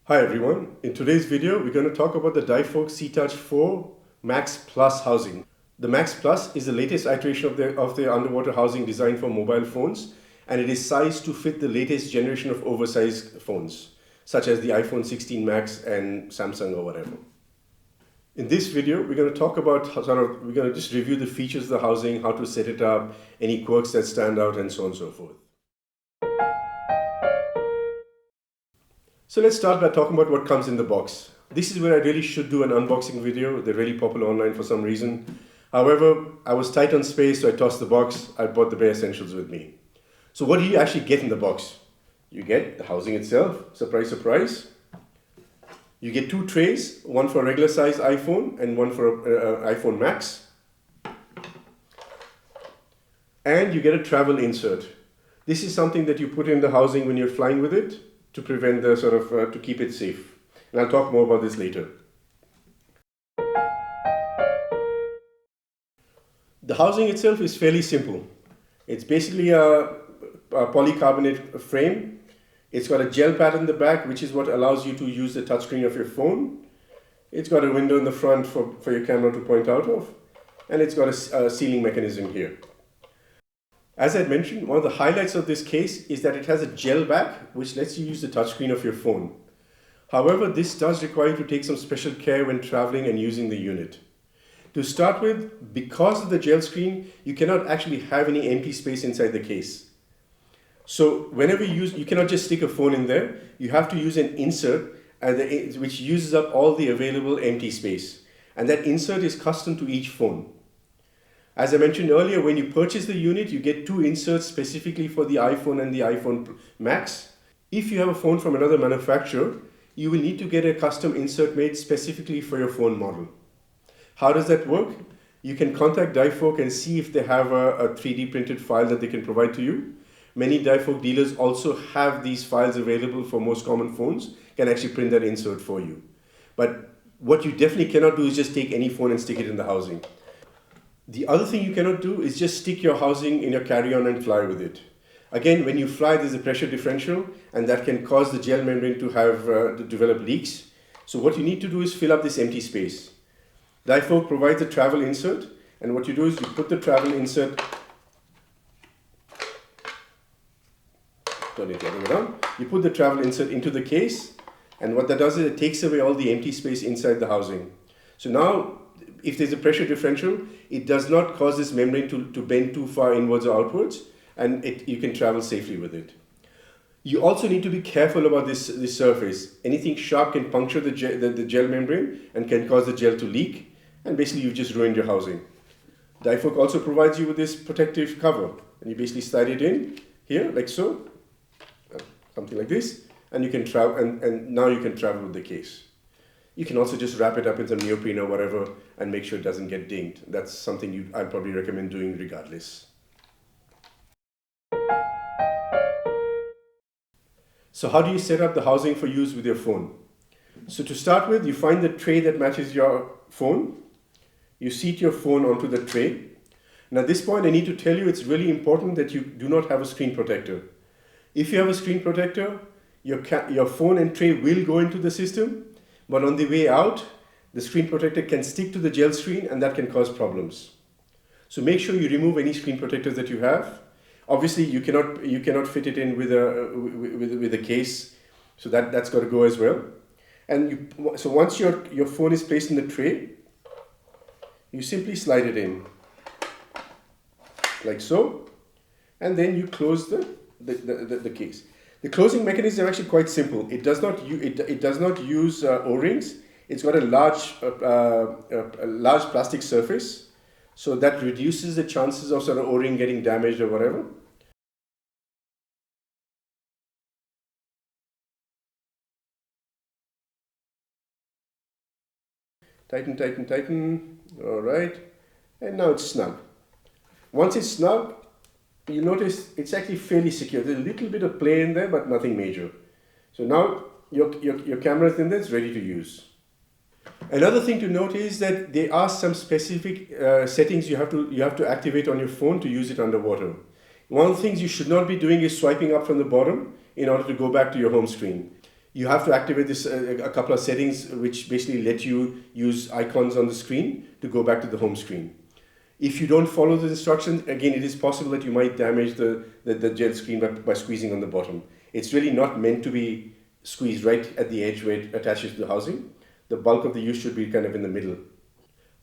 Hi everyone, in today's video we're going to talk about the DiveVolk Seatouch 4 Max Plus housing. The Max Plus is the latest iteration of the underwater housing designed for mobile phones, and it is sized to fit the latest generation of oversized phones such as the iPhone 16 Max and Samsung or whatever. In this video we're going to talk about we're going to just review the features of the housing, how to set it up, any quirks that stand out, and so on and so forth. So let's start by talking about what comes in the box. This is where I really should do an unboxing video. They're really popular online for some reason. However, I was tight on space, so I tossed the box. I brought the bare essentials with me. So what do you actually get in the box? You get the housing itself, surprise, surprise. You get two trays, one for a regular size iPhone and one for iPhone Max. And you get a travel insert. This is something that you put in the housing when you're flying with it, to prevent the to keep it safe. And I'll talk more about this later. The housing itself is fairly simple. It's basically a polycarbonate frame. It's got a gel pad in the back, which is what allows you to use the touchscreen of your phone. It's got a window in the front for your camera to point out of. And it's got a sealing mechanism here. As I mentioned, one of the highlights of this case is that it has a gel back, which lets you use the touchscreen of your phone. However, this does require you to take some special care when traveling and using the unit. To start with, because of the gel screen, you cannot actually have any empty space inside the case. So whenever you cannot just stick a phone in there. You have to use an insert which uses up all the available empty space. And that insert is custom to each phone. As I mentioned earlier, when you purchase the unit, you get two inserts specifically for the iPhone and the iPhone Max. If you have a phone from another manufacturer, you will need to get a custom insert made specifically for your phone model. How does that work? You can contact DiveVolk and see if they have a 3D printed file that they can provide to you. Many DiveVolk dealers also have these files available for most common phones, can actually print that insert for you. But what you definitely cannot do is just take any phone and stick it in the housing. The other thing you cannot do is just stick your housing in your carry-on and fly with it. Again, when you fly, there's a pressure differential, and that can cause the gel membrane to develop leaks. So what you need to do is fill up this empty space. DiveVolk provides a travel insert, and what you do is you put the travel insert, turn it the other way around. You put the travel insert into the case, and what that does is it takes away all the empty space inside the housing. So now, if there's a pressure differential, it does not cause this membrane to bend too far inwards or outwards, and you can travel safely with it. You also need to be careful about this surface. Anything sharp can puncture the gel membrane and can cause the gel to leak, and basically you've just ruined your housing. DiveVolk also provides you with this protective cover, and you basically slide it in here like so, something like this, and you can travel, and now you can travel with the case. You can also just wrap it up in some neoprene or whatever and make sure it doesn't get dinged. That's something I'd probably recommend doing regardless. So how do you set up the housing for use with your phone? So to start with, you find the tray that matches your phone. You seat your phone onto the tray. And at this point, I need to tell you it's really important that you do not have a screen protector. If you have a screen protector, your phone and tray will go into the system. But on the way out, the screen protector can stick to the gel screen, and that can cause problems. So make sure you remove any screen protectors that you have. Obviously, you cannot fit it in with a case, so that's got to go as well. And so once your phone is placed in the tray, you simply slide it in like so, and then you close the case. The closing mechanism is actually quite simple. It does not use O-rings. It's got a large plastic surface, so that reduces the chances of O-ring getting damaged or whatever. Tighten, tighten, tighten. All right, and now it's snug. Once it's snug, you notice it's actually fairly secure. There's a little bit of play in there, but nothing major. So now your camera is in there, it's ready to use. Another thing to note is that there are some specific settings you have to activate on your phone to use it underwater. One of the things you should not be doing is swiping up from the bottom in order to go back to your home screen. You have to activate this a couple of settings which basically let you use icons on the screen to go back to the home screen. If you don't follow the instructions, again, it is possible that you might damage the gel screen by squeezing on the bottom. It's really not meant to be squeezed right at the edge where it attaches to the housing. The bulk of the use should be kind of in the middle.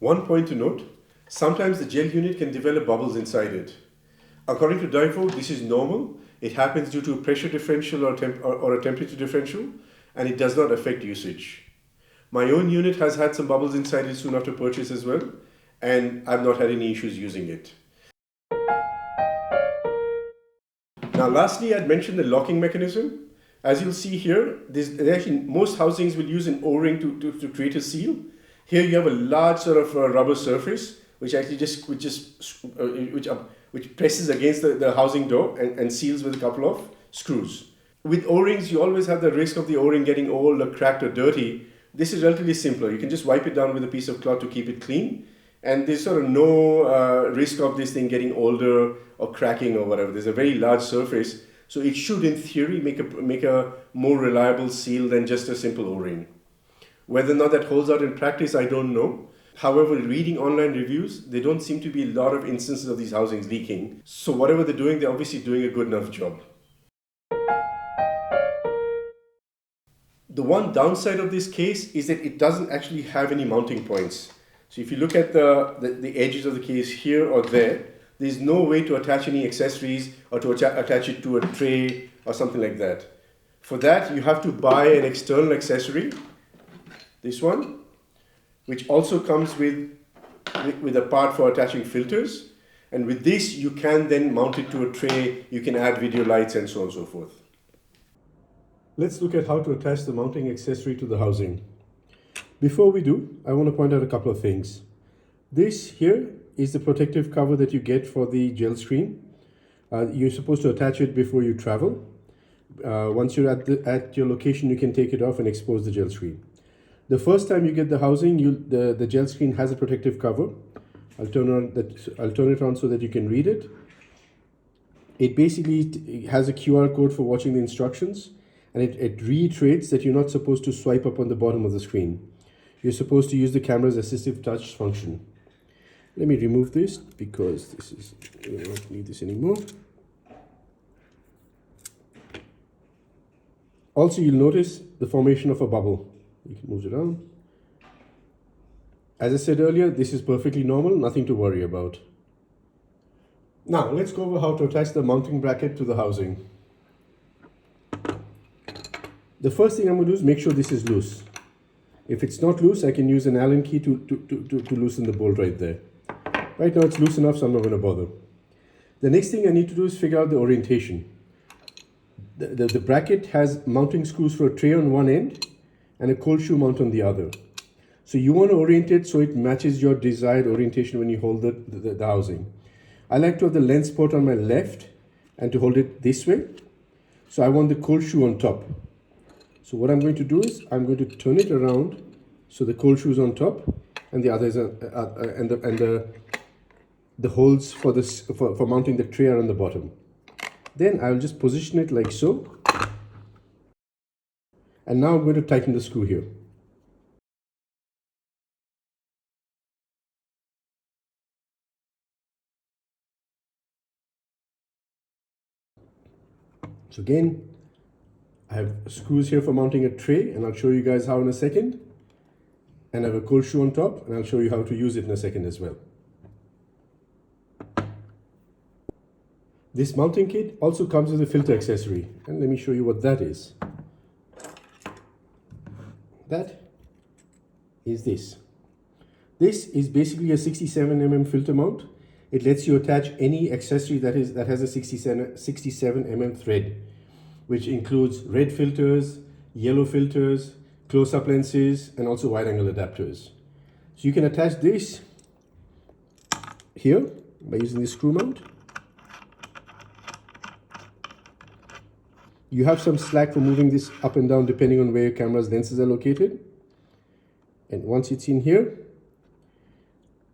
One point to note, sometimes the gel unit can develop bubbles inside it. According to DiveVolk, this is normal. It happens due to a pressure differential or a temperature differential, and it does not affect usage. My own unit has had some bubbles inside it soon after purchase as well, and I've not had any issues using it. Now lastly, I'd mentioned the locking mechanism. As you'll see here, actually most housings will use an O-ring to create a seal. Here you have a large sort of rubber surface which actually which presses against the housing door and seals with a couple of screws. With O-rings, you always have the risk of the O-ring getting old or cracked or dirty. This is relatively simpler. You can just wipe it down with a piece of cloth to keep it clean. And there's sort of no risk of this thing getting older or cracking or whatever. There's a very large surface. So it should, in theory, make a more reliable seal than just a simple O-ring. Whether or not that holds out in practice, I don't know. However, reading online reviews, there don't seem to be a lot of instances of these housings leaking. So whatever they're doing, they're obviously doing a good enough job. The one downside of this case is that it doesn't actually have any mounting points. So if you look at the edges of the case here or there, there's no way to attach any accessories or to attach it to a tray or something like that. For that, you have to buy an external accessory, this one, which also comes with a part for attaching filters. And with this, you can then mount it to a tray, you can add video lights and so on and so forth. Let's look at how to attach the mounting accessory to the housing. Before we do, I want to point out a couple of things. This here is the protective cover that you get for the gel screen. You're supposed to attach it before you travel. Once you're at your location, you can take it off and expose the gel screen. The first time you get the housing, the gel screen has a protective cover. I'll turn it on so that you can read it. It basically has a QR code for watching the instructions, and it reiterates that you're not supposed to swipe up on the bottom of the screen. You're supposed to use the camera's assistive touch function. Let me remove this because we don't need this anymore. Also, you'll notice the formation of a bubble. You can move it around. As I said earlier, this is perfectly normal, nothing to worry about. Now, let's go over how to attach the mounting bracket to the housing. The first thing I'm going to do is make sure this is loose. If it's not loose, I can use an Allen key to loosen the bolt right there. Right now it's loose enough, so I'm not going to bother. The next thing I need to do is figure out the orientation. The bracket has mounting screws for a tray on one end and a cold shoe mount on the other. So you want to orient it so it matches your desired orientation when you hold the housing. I like to have the lens port on my left and to hold it this way. So I want the cold shoe on top. So what I'm going to do is I'm going to turn it around so the cold shoe is on top and the others the holes for mounting the tray are on the bottom. Then I'll just position it like so. And now I'm going to tighten the screw here. So again, I have screws here for mounting a tray, and I'll show you guys how in a second. And I have a cold shoe on top, and I'll show you how to use it in a second as well. This mounting kit also comes with a filter accessory, and let me show you what that is. That is this. This is basically a 67mm filter mount. It lets you attach any accessory that has a 67mm thread, which includes red filters, yellow filters, close-up lenses, and also wide-angle adapters. So you can attach this here by using this screw mount. You have some slack for moving this up and down depending on where your camera's lenses are located. And once it's in here,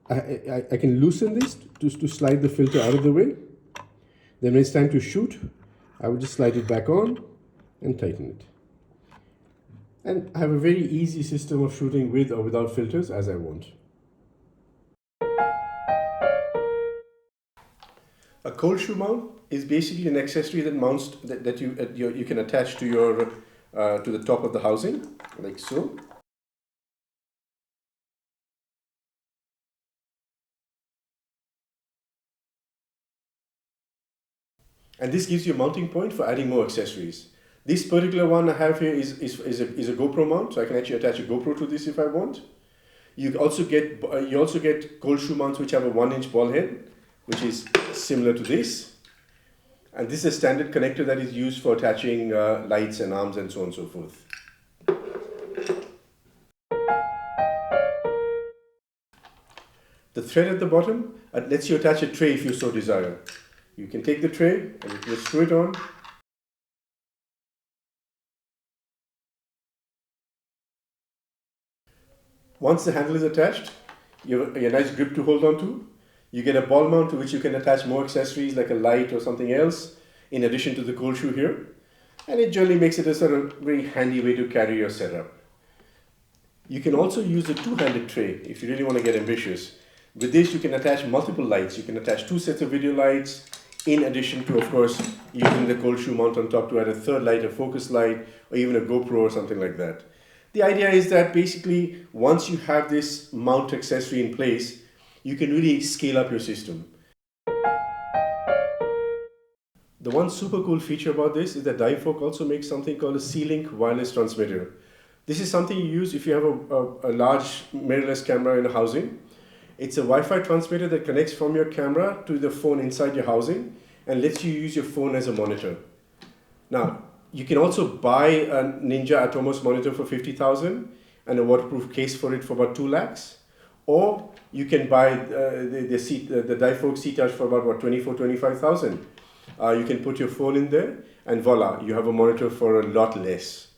I can loosen this to slide the filter out of the way. Then when it's time to shoot, I will just slide it back on and tighten it. And I have a very easy system of shooting with or without filters as I want. A cold shoe mount is basically an accessory that mounts that you can attach to your to the top of the housing, like so. And this gives you a mounting point for adding more accessories. This particular one I have here is a GoPro mount, so I can actually attach a GoPro to this if I want. You also get cold shoe mounts which have a 1-inch ball head, which is similar to this. And this is a standard connector that is used for attaching lights and arms and so on and so forth. The thread at the bottom lets you attach a tray if you so desire. You can take the tray and you just screw it on. Once the handle is attached, you have a nice grip to hold on to. You get a ball mount to which you can attach more accessories like a light or something else in addition to the cold shoe here. And it generally makes it a sort of very handy way to carry your setup. You can also use a two-handed tray if you really want to get ambitious. With this you can attach multiple lights. You can attach 2 sets of video lights in addition to, of course, using the cold shoe mount on top to add a third light, a focus light, or even a GoPro or something like that. The idea is that basically once you have this mount accessory in place, you can really scale up your system. The one super cool feature about this is that DiveVolk also makes something called a C-Link wireless transmitter. This is something you use if you have a large mirrorless camera in a housing. It's a Wi-Fi transmitter that connects from your camera to the phone inside your housing and lets you use your phone as a monitor. Now, you can also buy a Ninja Atomos monitor for 50,000 and a waterproof case for it for about 2 lakhs. Or you can buy the DiveVolk Seatouch for about 25,000. You can put your phone in there and voila, you have a monitor for a lot less.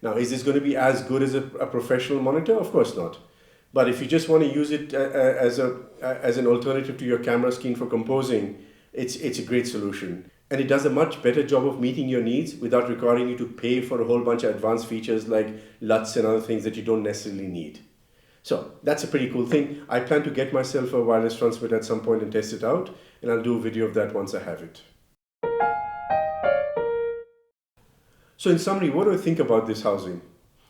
Now, is this going to be as good as a professional monitor? Of course not. But if you just want to use it as an alternative to your camera screen for composing, it's a great solution. And it does a much better job of meeting your needs without requiring you to pay for a whole bunch of advanced features like LUTs and other things that you don't necessarily need. So that's a pretty cool thing. I plan to get myself a wireless transmitter at some point and test it out, and I'll do a video of that once I have it. So in summary, what do I think about this housing?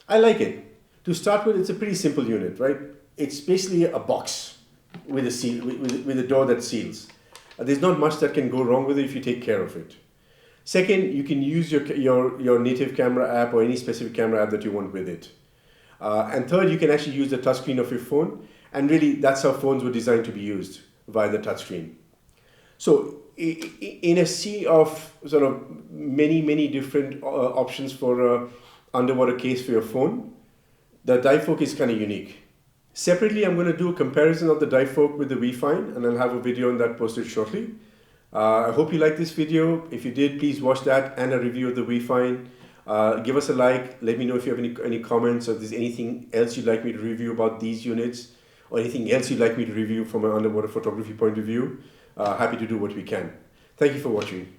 I like it. To start with, it's a pretty simple unit, right? It's basically a box with a seal, with a door that seals. There's not much that can go wrong with it if you take care of it. Second, you can use your native camera app or any specific camera app that you want with it. And third, you can actually use the touchscreen of your phone. And really, that's how phones were designed to be used, via the touchscreen. So in a sea of sort of many different options for an underwater case for your phone, the DiveVolk is kind of unique. Separately, I'm going to do a comparison of the DiveVolk with the Weefine, and I'll have a video on that posted shortly. I hope you liked this video. If you did, please watch that and a review of the Weefine. Give us a like. Let me know if you have any comments, or if there's anything else you'd like me to review about these units, or anything else you'd like me to review from an underwater photography point of view. Happy to do what we can. Thank you for watching.